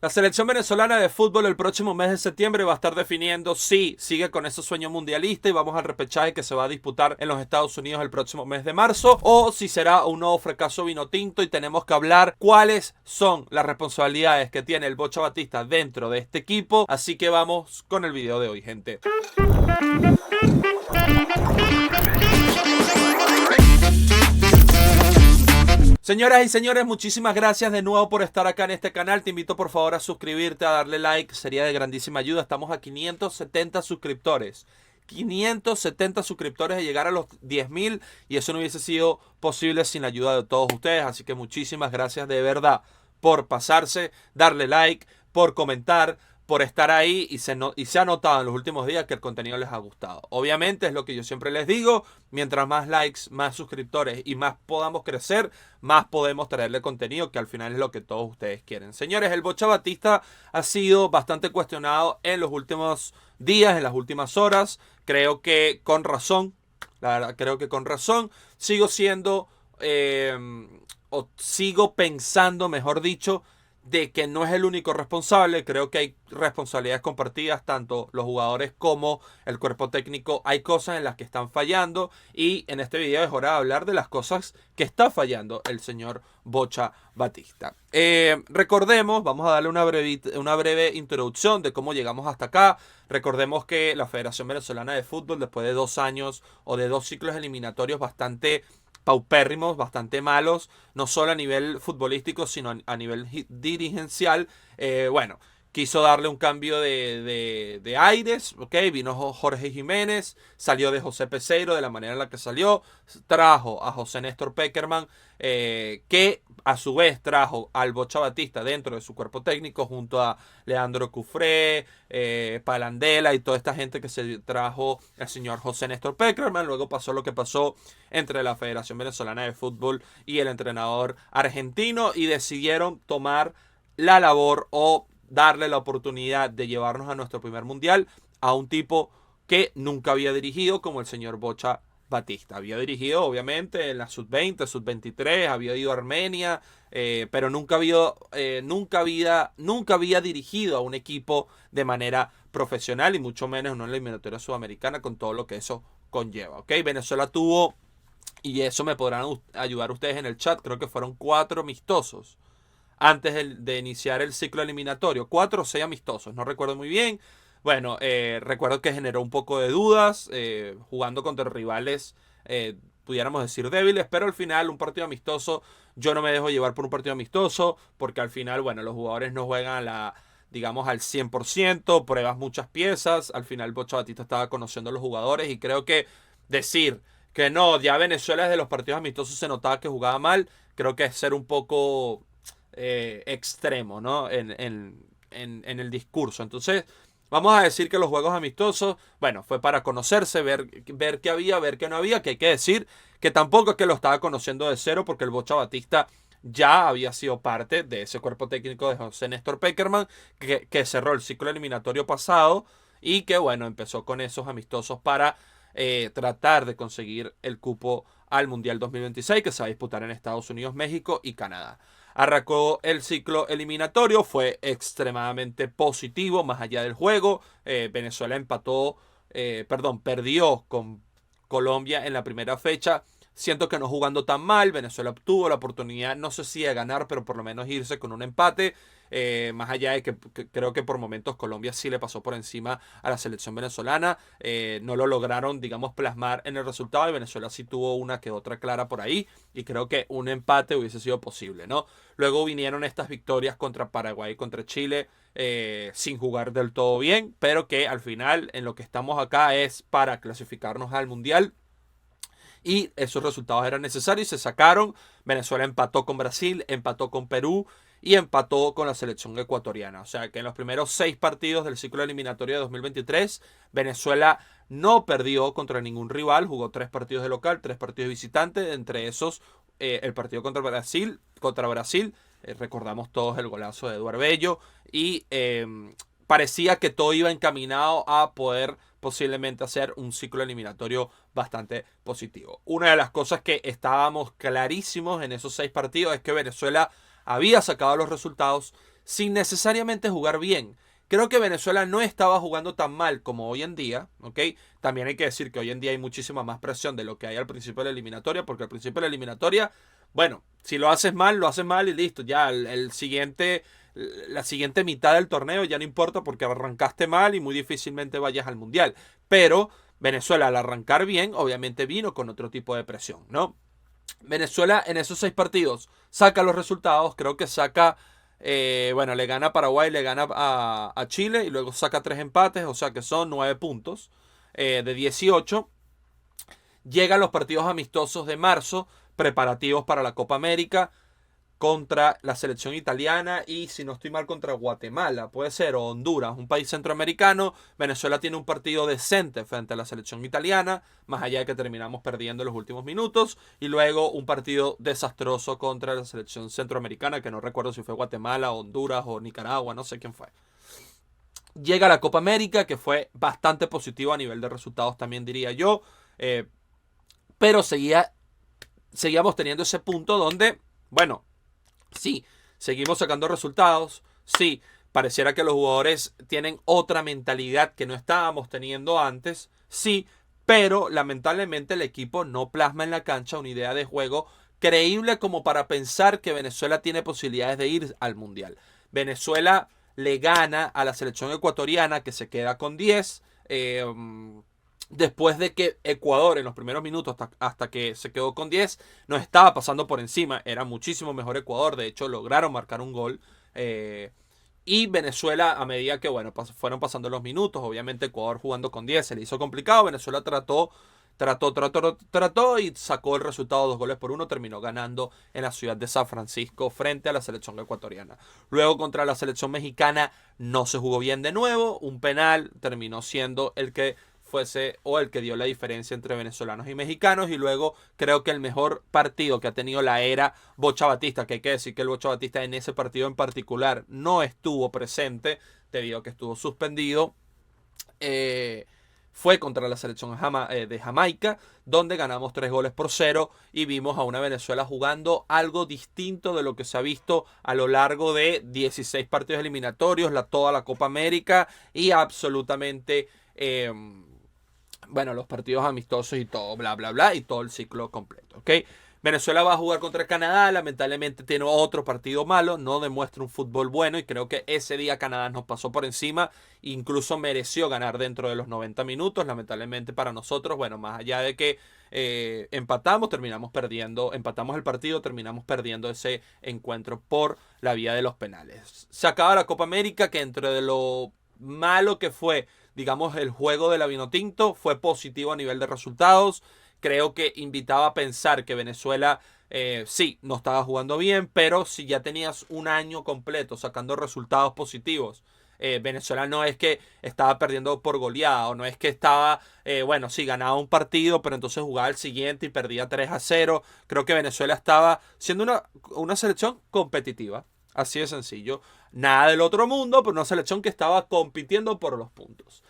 La selección venezolana de fútbol el próximo mes de septiembre va a estar definiendo si sigue con ese sueño mundialista y vamos al repechaje que se va a disputar en los Estados Unidos el próximo mes de marzo, o si será un nuevo fracaso vinotinto y tenemos que hablar cuáles son las responsabilidades que tiene el Bocha Batista dentro de este equipo. Así que vamos con el video de hoy, gente. Señoras y señores, muchísimas gracias de nuevo por estar acá en este canal. Te invito por favor a suscribirte, a darle like, sería de grandísima ayuda. Estamos a 570 suscriptores. 570 suscriptores de llegar a los 10.000 y eso no hubiese sido posible sin la ayuda de todos ustedes. Así que muchísimas gracias de verdad por pasarse, darle like, por comentar, por estar ahí y se ha notado en los últimos días que el contenido les ha gustado. Obviamente es lo que yo siempre les digo, mientras más likes, más suscriptores y más podamos crecer, más podemos traerle contenido que al final es lo que todos ustedes quieren. Señores, el Bocha Batista ha sido bastante cuestionado en los últimos días, en las últimas horas. Creo que con razón, la verdad creo que con razón. Sigo siendo, o sigo pensando, mejor dicho, de que no es el único responsable. Creo que hay responsabilidades compartidas, tanto los jugadores como el cuerpo técnico. Hay cosas en las que están fallando y en este video es hora de hablar de las cosas que está fallando el señor Bocha Batista. Recordemos, vamos a darle una breve introducción de cómo llegamos hasta acá. Recordemos que la Federación Venezolana de Fútbol, después de 2 años o de 2 ciclos eliminatorios bastante paupérrimos, bastante malos, no solo a nivel futbolístico, sino a nivel dirigencial, bueno, quiso darle un cambio de aires, ¿ok? Vino Jorge Jiménez, salió de José Peseiro de la manera en la que salió, trajo a José Néstor Pekerman, que a su vez trajo al Bocha Batista dentro de su cuerpo técnico junto a Leandro Cufré, Palandela y toda esta gente que se trajo el señor José Néstor Pekerman. Luego pasó lo que pasó entre la Federación Venezolana de Fútbol y el entrenador argentino y decidieron tomar la labor o darle la oportunidad de llevarnos a nuestro primer mundial a un tipo que nunca había dirigido como el señor Bocha Batista. Había dirigido obviamente en la sub-20, sub-23, había ido a Armenia, pero nunca había dirigido a un equipo de manera profesional y mucho menos en una eliminatoria sudamericana con todo lo que eso conlleva. ¿Ok? Venezuela tuvo, y eso me podrán ayudar ustedes en el chat, creo que fueron 4 amistosos antes de iniciar el ciclo eliminatorio. 4 o 6 amistosos, no recuerdo muy bien. Bueno, recuerdo que generó un poco de dudas, jugando contra rivales, pudiéramos decir débiles, pero al final un partido amistoso, yo no me dejo llevar por un partido amistoso, porque al final, bueno, los jugadores no juegan digamos al 100%, pruebas muchas piezas, al final Bocha Batista estaba conociendo a los jugadores y creo que decir que no, ya Venezuela desde los partidos amistosos se notaba que jugaba mal, creo que es ser un poco extremo, ¿no? En el discurso. Entonces, vamos a decir que los juegos amistosos, bueno, fue para conocerse, ver qué había, ver qué no había, que hay que decir que tampoco es que lo estaba conociendo de cero, porque el Bocha Batista ya había sido parte de ese cuerpo técnico de José Néstor Pekerman, que cerró el ciclo eliminatorio pasado y que, bueno, empezó con esos amistosos para tratar de conseguir el cupo al Mundial 2026 que se va a disputar en Estados Unidos, México y Canadá. Arrancó el ciclo eliminatorio, fue extremadamente positivo, más allá del juego. Venezuela perdió con Colombia en la primera fecha. Siento que no jugando tan mal, Venezuela tuvo la oportunidad, no sé si de ganar, pero por lo menos irse con un empate. Más allá de que creo que por momentos Colombia sí le pasó por encima a la selección venezolana, no lo lograron, digamos, plasmar en el resultado y Venezuela sí tuvo una que otra clara por ahí y creo que un empate hubiese sido posible, ¿no? Luego vinieron estas victorias contra Paraguay y contra Chile, sin jugar del todo bien, pero que al final en lo que estamos acá es para clasificarnos al Mundial. Y esos resultados eran necesarios y se sacaron. Venezuela empató con Brasil, empató con Perú y empató con la selección ecuatoriana. O sea que en los primeros 6 partidos del ciclo eliminatorio de 2023, Venezuela no perdió contra ningún rival. Jugó 3 partidos de local, 3 partidos de visitante. Entre esos, el partido contra Brasil. Recordamos todos el golazo de Eduardo Bello. Y parecía que todo iba encaminado a poder posiblemente hacer un ciclo eliminatorio bastante positivo. Una de las cosas que estábamos clarísimos en esos 6 partidos es que Venezuela había sacado los resultados sin necesariamente jugar bien. Creo que Venezuela no estaba jugando tan mal como hoy en día, ¿ok? También hay que decir que hoy en día hay muchísima más presión de lo que hay al principio de la eliminatoria, porque al principio de la eliminatoria, bueno, si lo haces mal y listo. Ya la siguiente mitad del torneo ya no importa porque arrancaste mal y muy difícilmente vayas al Mundial. Pero Venezuela al arrancar bien, obviamente vino con otro tipo de presión, ¿no? Venezuela en esos 6 partidos saca los resultados, creo que saca, bueno, le gana a Paraguay, le gana a Chile y luego saca 3 empates, o sea que son 9 puntos de 18. Llega a los partidos amistosos de marzo, preparativos para la Copa América contra la selección italiana y, si no estoy mal, contra Guatemala, puede ser, o Honduras, un país centroamericano. Venezuela tiene un partido decente frente a la selección italiana, más allá de que terminamos perdiendo en los últimos minutos, y luego un partido desastroso contra la selección centroamericana, que no recuerdo si fue Guatemala, Honduras o Nicaragua, no sé quién fue. Llega la Copa América, que fue bastante positivo a nivel de resultados también, diría yo, pero seguíamos teniendo ese punto donde, bueno, sí, seguimos sacando resultados. Sí, pareciera que los jugadores tienen otra mentalidad que no estábamos teniendo antes. Sí, pero lamentablemente el equipo no plasma en la cancha una idea de juego creíble como para pensar que Venezuela tiene posibilidades de ir al Mundial. Venezuela le gana a la selección ecuatoriana, que se queda con 10. Después de que Ecuador en los primeros minutos hasta que se quedó con 10 nos estaba pasando por encima, era muchísimo mejor Ecuador, de hecho lograron marcar un gol, y Venezuela, a medida que bueno, fueron pasando los minutos, obviamente Ecuador jugando con 10 se le hizo complicado, Venezuela trató y sacó el resultado, 2 goles por 1, terminó ganando en la ciudad de San Francisco frente a la selección ecuatoriana. Luego contra la selección mexicana no se jugó bien de nuevo, un penal terminó siendo el que fuese o el que dio la diferencia entre venezolanos y mexicanos, y luego creo que el mejor partido que ha tenido la era Bocha Batista, que hay que decir que el Bocha Batista en ese partido en particular no estuvo presente debido a que estuvo suspendido, fue contra la selección de Jamaica, donde ganamos 3 goles por 0 y vimos a una Venezuela jugando algo distinto de lo que se ha visto a lo largo de 16 partidos eliminatorios, toda la Copa América y absolutamente, bueno, los partidos amistosos y todo, bla, bla, bla, y todo el ciclo completo, ¿ok? Venezuela va a jugar contra Canadá, lamentablemente tiene otro partido malo, no demuestra un fútbol bueno y creo que ese día Canadá nos pasó por encima, incluso mereció ganar dentro de los 90 minutos, lamentablemente para nosotros, bueno, más allá de que empatamos el partido, terminamos perdiendo ese encuentro por la vía de los penales. Se acaba la Copa América, que entre de lo malo que fue, digamos, el juego de la Vinotinto, fue positivo a nivel de resultados. Creo que invitaba a pensar que Venezuela, sí, no estaba jugando bien, pero si ya tenías un año completo sacando resultados positivos, Venezuela no es que estaba perdiendo por goleada, o no es que estaba, bueno, sí, ganaba un partido, pero entonces jugaba el siguiente y perdía 3-0. Creo que Venezuela estaba siendo una selección competitiva, así de sencillo. Nada del otro mundo, pero una selección que estaba compitiendo por los puntos.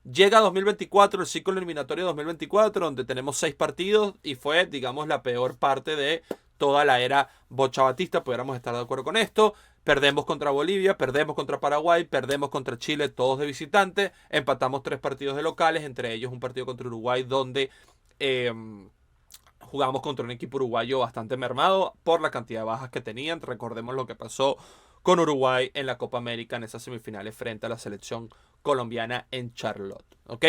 Llega 2024, el ciclo eliminatorio 2024, donde tenemos 6 partidos y fue, digamos, la peor parte de toda la era Bocha Batista, pudiéramos estar de acuerdo con esto. Perdemos contra Bolivia, perdemos contra Paraguay, perdemos contra Chile, todos de visitante. Empatamos 3 partidos de locales, entre ellos un partido contra Uruguay, donde jugamos contra un equipo uruguayo bastante mermado por la cantidad de bajas que tenían. Recordemos lo que pasó con Uruguay en la Copa América en esas semifinales frente a la selección colombiana en Charlotte. ¿Ok?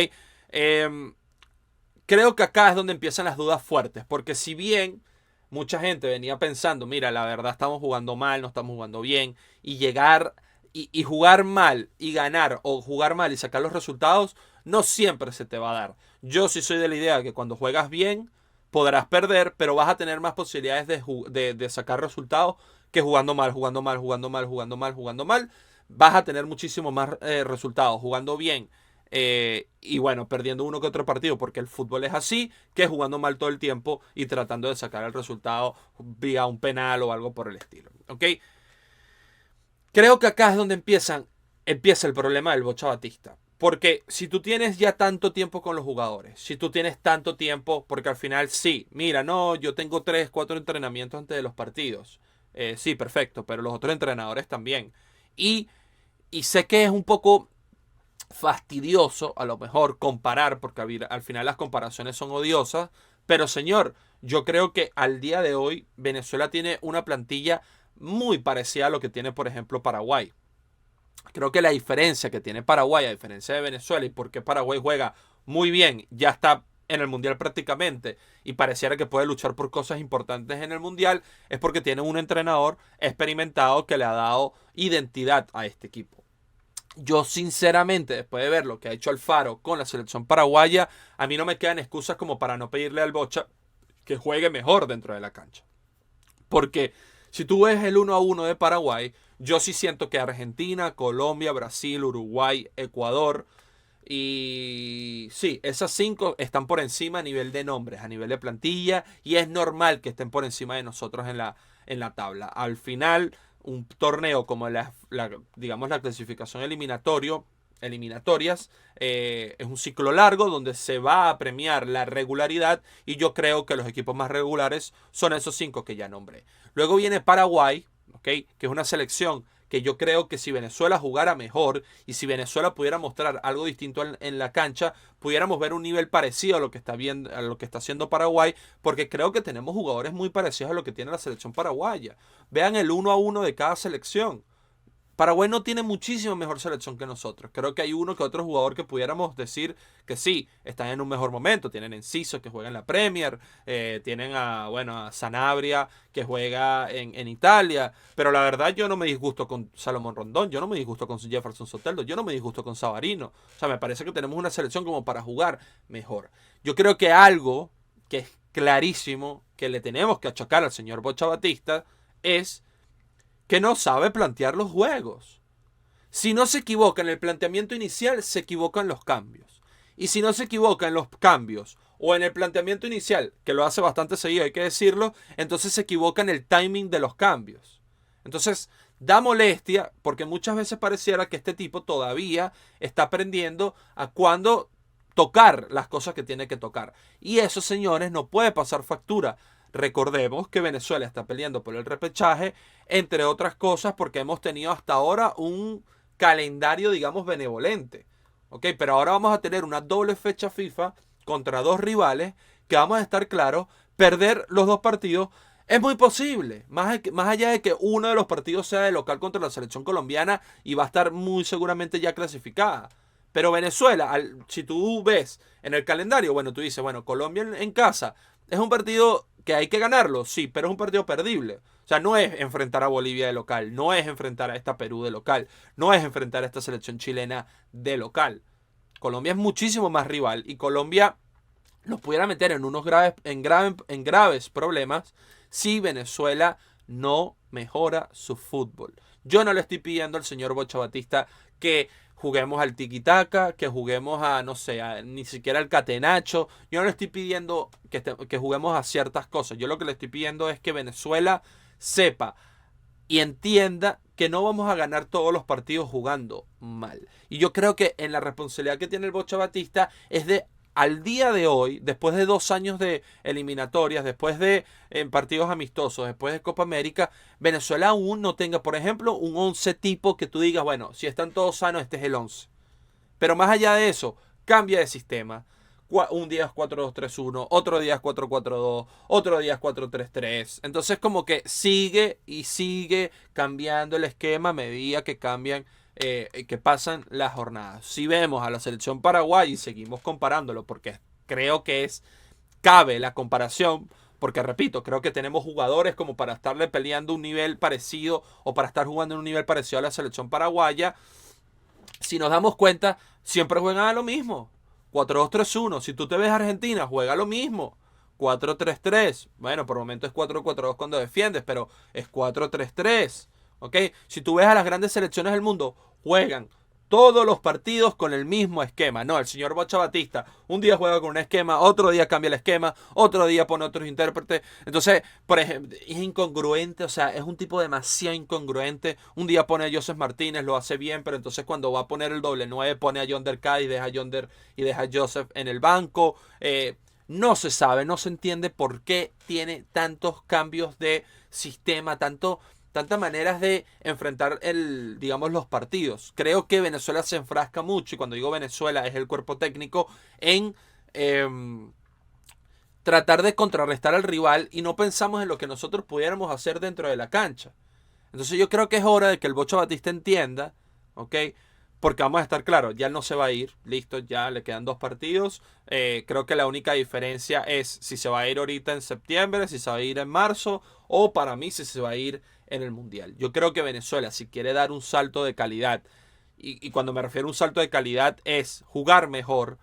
Creo que acá es donde empiezan las dudas fuertes, porque si bien mucha gente venía pensando, mira, la verdad estamos jugando mal, no estamos jugando bien, y llegar y jugar mal y ganar, o jugar mal y sacar los resultados, no siempre se te va a dar. Yo sí soy de la idea que cuando juegas bien, podrás perder, pero vas a tener más posibilidades de sacar resultados que jugando mal, jugando mal, jugando mal, jugando mal, jugando mal. Vas a tener muchísimo más resultados jugando bien, y bueno, perdiendo uno que otro partido, porque el fútbol es así, que jugando mal todo el tiempo y tratando de sacar el resultado vía un penal o algo por el estilo. ¿Ok? Creo que acá es donde empieza el problema del Bocha Batista. Porque si tú tienes ya tanto tiempo con los jugadores, si tú tienes tanto tiempo, porque al final sí, mira, no, yo tengo 3, 4 entrenamientos antes de los partidos. Sí, perfecto, pero los otros entrenadores también. Y, y sé que es un poco fastidioso a lo mejor comparar, porque al final las comparaciones son odiosas, pero señor, yo creo que al día de hoy Venezuela tiene una plantilla muy parecida a lo que tiene, por ejemplo, Paraguay. Creo que la diferencia que tiene Paraguay, a diferencia de Venezuela, y por qué Paraguay juega muy bien, ya está en el Mundial prácticamente, y pareciera que puede luchar por cosas importantes en el Mundial, es porque tiene un entrenador experimentado que le ha dado identidad a este equipo. Yo sinceramente, después de ver lo que ha hecho Alfaro con la selección paraguaya, a mí no me quedan excusas como para no pedirle al Bocha que juegue mejor dentro de la cancha. Porque si tú ves el 1-1 de Paraguay, yo sí siento que Argentina, Colombia, Brasil, Uruguay, Ecuador y sí, esas 5 están por encima a nivel de nombres, a nivel de plantilla, y es normal que estén por encima de nosotros en la tabla. Al final, un torneo como digamos, la clasificación eliminatorias, es un ciclo largo donde se va a premiar la regularidad, y yo creo que los equipos más regulares son esos 5 que ya nombré. Luego viene Paraguay, ¿okay? Que es una selección que yo creo que si Venezuela jugara mejor y si Venezuela pudiera mostrar algo distinto en la cancha, pudiéramos ver un nivel parecido a lo que está viendo, a lo que está haciendo Paraguay, porque creo que tenemos jugadores muy parecidos a lo que tiene la selección paraguaya. Vean el 1-1 de cada selección. Paraguay no tiene muchísimo mejor selección que nosotros. Creo que hay uno que otro jugador que pudiéramos decir que sí, están en un mejor momento. Tienen Enciso, que juega en la Premier. Tienen a Sanabria, que juega en Italia. Pero la verdad, yo no me disgusto con Salomón Rondón. Yo no me disgusto con Jefferson Soteldo. Yo no me disgusto con Savarino. O sea, me parece que tenemos una selección como para jugar mejor. Yo creo que algo que es clarísimo que le tenemos que achacar al señor Bocha Batista es que no sabe plantear los juegos. Si no se equivoca en el planteamiento inicial, se equivoca en los cambios. Y si no se equivoca en los cambios o en el planteamiento inicial, que lo hace bastante seguido, hay que decirlo, entonces se equivoca en el timing de los cambios. Entonces, da molestia porque muchas veces pareciera que este tipo todavía está aprendiendo a cuándo tocar las cosas que tiene que tocar. Y eso, señores, no puede pasar factura. Recordemos que Venezuela está peleando por el repechaje, entre otras cosas porque hemos tenido hasta ahora un calendario, digamos, benevolente. ¿Ok? Pero ahora vamos a tener una doble fecha FIFA contra 2 rivales que, vamos a estar claros, perder los 2 partidos es muy posible. Más allá de que uno de los partidos sea de local contra la selección colombiana y va a estar muy seguramente ya clasificada. Pero Venezuela, si tú ves en el calendario, bueno, tú dices, bueno, Colombia en casa es un partido que hay que ganarlo, sí, pero es un partido perdible. O sea, no es enfrentar a Bolivia de local, no es enfrentar a esta Perú de local, no es enfrentar a esta selección chilena de local. Colombia es muchísimo más rival y Colombia nos pudiera meter en unos graves problemas si Venezuela no mejora su fútbol. Yo no le estoy pidiendo al señor Bocha Batista que juguemos al tiki-taka, que juguemos a, no sé, ni siquiera al catenacho. Yo no le estoy pidiendo que juguemos a ciertas cosas. Yo lo que le estoy pidiendo es que Venezuela sepa y entienda que no vamos a ganar todos los partidos jugando mal. Y yo creo que en la responsabilidad que tiene el Bocha Batista es de, al día de hoy, después de 2 años de eliminatorias, después de partidos amistosos, después de Copa América, Venezuela aún no tenga, por ejemplo, un 11 tipo que tú digas, bueno, si están todos sanos, este es el 11. Pero más allá de eso, cambia de sistema. Un día es 4-2-3-1, otro día es 4-4-2, otro día es 4-3-3. Entonces como que sigue y sigue cambiando el esquema a medida que cambian, que pasan las jornadas. Si vemos a la selección paraguaya y seguimos comparándolo, porque creo que cabe la comparación, porque repito, creo que tenemos jugadores como para estarle peleando un nivel parecido o para estar jugando en un nivel parecido a la selección paraguaya. Si nos damos cuenta, siempre juegan a lo mismo. 4-2-3-1. Si tú te ves a Argentina, juega lo mismo. 4-3-3. Bueno, por el momento es 4-4-2 cuando defiendes, pero es 4-3-3. ¿Ok? Si tú ves a las grandes selecciones del mundo, juegan todos los partidos con el mismo esquema. No, el señor Bocha Batista un día juega con un esquema, otro día cambia el esquema, otro día pone otros intérpretes. Entonces, por ejemplo, es incongruente, o sea, es un tipo demasiado incongruente. Un día pone a Joseph Martínez, lo hace bien, pero entonces cuando va a poner el doble 9 pone a Yonder Kai y deja a Joseph en el banco. No se sabe, no se entiende por qué tiene tantos cambios de sistema, tanto tantas maneras de enfrentar digamos, los partidos. Creo que Venezuela se enfrasca mucho, y cuando digo Venezuela es el cuerpo técnico, en tratar de contrarrestar al rival y no pensamos en lo que nosotros pudiéramos hacer dentro de la cancha. Entonces yo creo que es hora de que el Bocha Batista entienda, ¿ok? Porque vamos a estar claros, ya él no se va a ir, listo, ya le quedan 2 partidos. Creo que la única diferencia es si se va a ir ahorita en septiembre, si se va a ir en marzo, o para mí si se va a ir en el Mundial. Yo creo que Venezuela, si quiere dar un salto de calidad, y cuando me refiero a un salto de calidad es jugar mejor,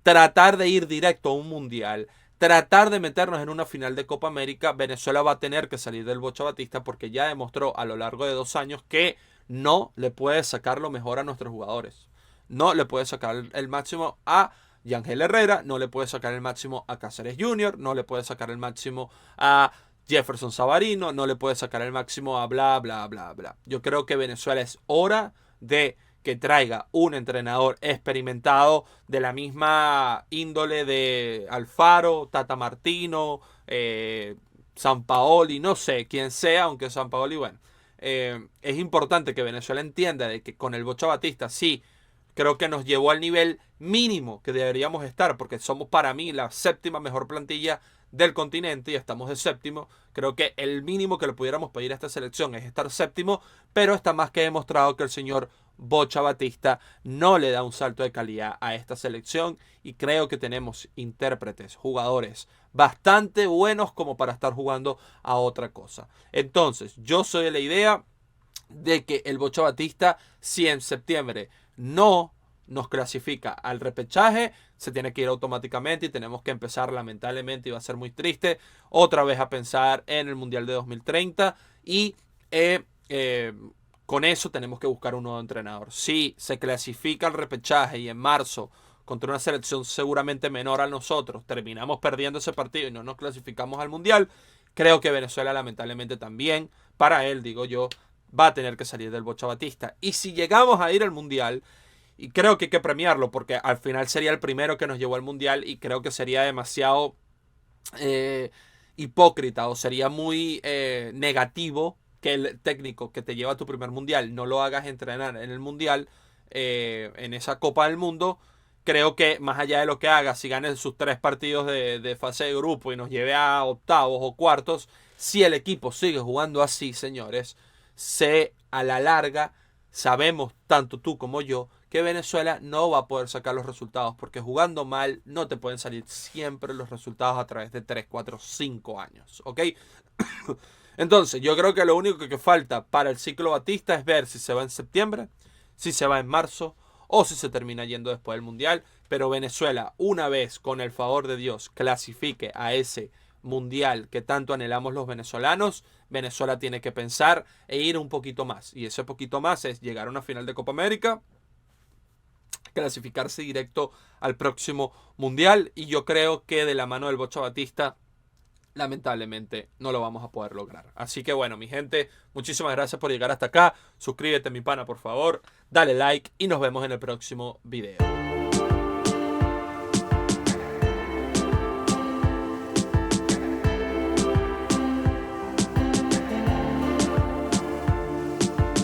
tratar de ir directo a un Mundial, tratar de meternos en una final de Copa América, Venezuela va a tener que salir del Bocha Batista porque ya demostró a lo largo de 2 años que no le puede sacar lo mejor a nuestros jugadores. No le puede sacar el máximo a Yangel Herrera, no le puede sacar el máximo a Cáceres Jr., no le puede sacar el máximo a Jefferson Savarino, no le puede sacar el máximo a bla, bla, bla, bla. Yo creo que Venezuela es hora de que traiga un entrenador experimentado de la misma índole de Alfaro, Tata Martino, Sampaoli, no sé quién sea, aunque Sampaoli, bueno. Es importante que Venezuela entienda de que con el Bocha Batista sí, creo que nos llevó al nivel mínimo que deberíamos estar, porque somos para mí la 7ª mejor plantilla del continente y estamos de 7º. Creo que el mínimo que le pudiéramos pedir a esta selección es estar 7º, pero está más que demostrado que el señor Bocha Batista no le da un salto de calidad a esta selección, y creo que tenemos intérpretes, jugadores bastante buenos como para estar jugando a otra cosa. Entonces, yo soy de la idea de que el Bocha Batista, si en septiembre no nos clasifica al repechaje, se tiene que ir automáticamente y tenemos que empezar, lamentablemente, y va a ser muy triste, otra vez a pensar en el Mundial de 2030 y con eso tenemos que buscar un nuevo entrenador. Si se clasifica al repechaje y en marzo contra una selección seguramente menor a nosotros terminamos perdiendo ese partido y no nos clasificamos al Mundial, creo que Venezuela lamentablemente también, para él digo yo, va a tener que salir del Bocha Batista. Y si llegamos a ir al Mundial, y creo que hay que premiarlo porque al final sería el primero que nos llevó al Mundial, y creo que sería demasiado hipócrita o sería muy negativo que el técnico que te lleva a tu primer Mundial no lo hagas entrenar en el Mundial, en esa Copa del Mundo. Creo que más allá de lo que haga, si gane sus 3 partidos de fase de grupo y nos lleve a octavos o cuartos, si el equipo sigue jugando así, señores, a la larga sabemos, tanto tú como yo, que Venezuela no va a poder sacar los resultados, porque jugando mal no te pueden salir siempre los resultados a través de 3, 4, 5 años, ¿ok? Entonces, yo creo que lo único que falta para el ciclo Batista es ver si se va en septiembre, si se va en marzo o si se termina yendo después del Mundial. Pero Venezuela, una vez, con el favor de Dios, clasifique a ese Mundial que tanto anhelamos los venezolanos, Venezuela tiene que pensar e ir un poquito más. Y ese poquito más es llegar a una final de Copa América, clasificarse directo al próximo Mundial. Y yo creo que de la mano del Bocha Batista, lamentablemente no lo vamos a poder lograr. Así que bueno, mi gente, muchísimas gracias por llegar hasta acá. Suscríbete, mi pana, por favor. Dale like y nos vemos en el próximo video.